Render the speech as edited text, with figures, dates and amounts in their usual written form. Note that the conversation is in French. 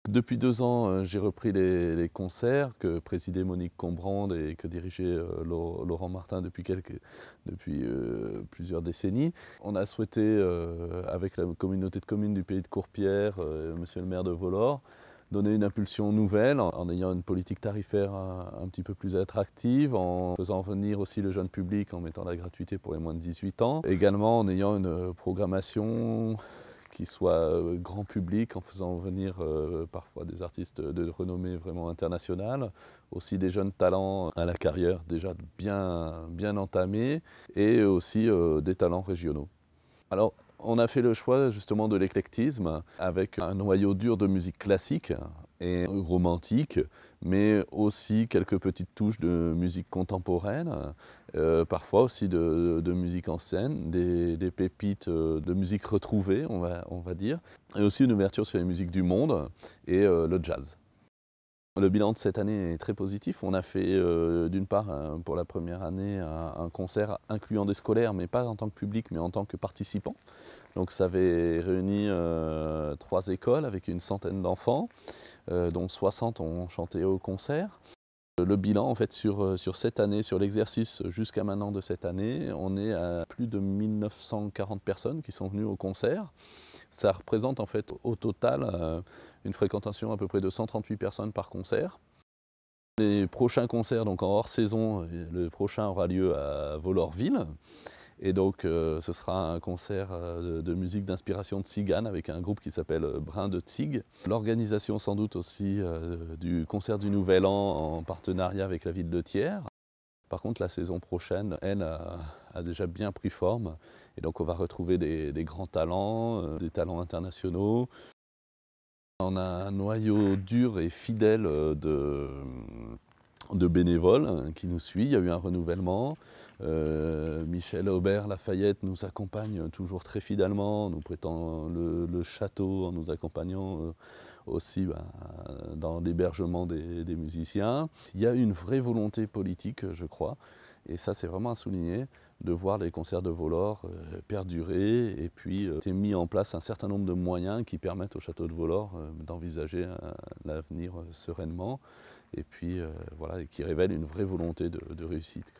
Depuis 2 ans, j'ai repris les concerts que présidait Monique Combrande et que dirigeait Laurent Martin depuis plusieurs décennies. On a souhaité, avec la communauté de communes du pays de Courpières, monsieur le maire de Vollore, donner une impulsion nouvelle en ayant une politique tarifaire un petit peu plus attractive, en faisant venir aussi le jeune public, en mettant la gratuité pour les moins de 18 ans. Également en ayant une programmation qui soit grand public, en faisant venir parfois des artistes de renommée vraiment internationale, aussi des jeunes talents à la carrière déjà bien entamée, et aussi des talents régionaux. Alors, on a fait le choix justement de l'éclectisme avec un noyau dur de musique classique et romantique, mais aussi quelques petites touches de musique contemporaine, parfois aussi de musique ancienne, des pépites de musique retrouvée, on va dire, et aussi une ouverture sur les musiques du monde et le jazz. Le bilan de cette année est très positif. On a fait d'une part pour la première année un concert incluant des scolaires, mais pas en tant que public, mais en tant que participants. Donc ça avait réuni 3 écoles avec une centaine d'enfants, dont 60 ont chanté au concert. Le bilan en fait sur cette année, sur l'exercice jusqu'à maintenant de cette année, on est à plus de 1940 personnes qui sont venues au concert. Ça représente en fait au total une fréquentation à peu près de 138 personnes par concert. Les prochains concerts, donc en hors saison, le prochain aura lieu à Vollore-Ville. Et donc ce sera un concert de musique d'inspiration tzigane avec un groupe qui s'appelle Brin de Tzig. L'organisation sans doute aussi du concert du Nouvel An en partenariat avec la ville de Thiers. Par contre la saison prochaine, elle, a déjà bien pris forme. Et donc on va retrouver des grands talents, des talents internationaux. On a un noyau dur et fidèle de bénévoles qui nous suit. Il y a eu un renouvellement. Michel Aubert Lafayette nous accompagne toujours très fidèlement, nous prêtant le château en nous accompagnant aussi dans l'hébergement des musiciens. Il y a une vraie volonté politique, je crois, et ça c'est vraiment à souligner, de voir les concerts de Vollore perdurer, et puis c'est mis en place un certain nombre de moyens qui permettent au château de Vollore d'envisager l'avenir sereinement, et puis voilà, qui révèlent une vraie volonté de réussite.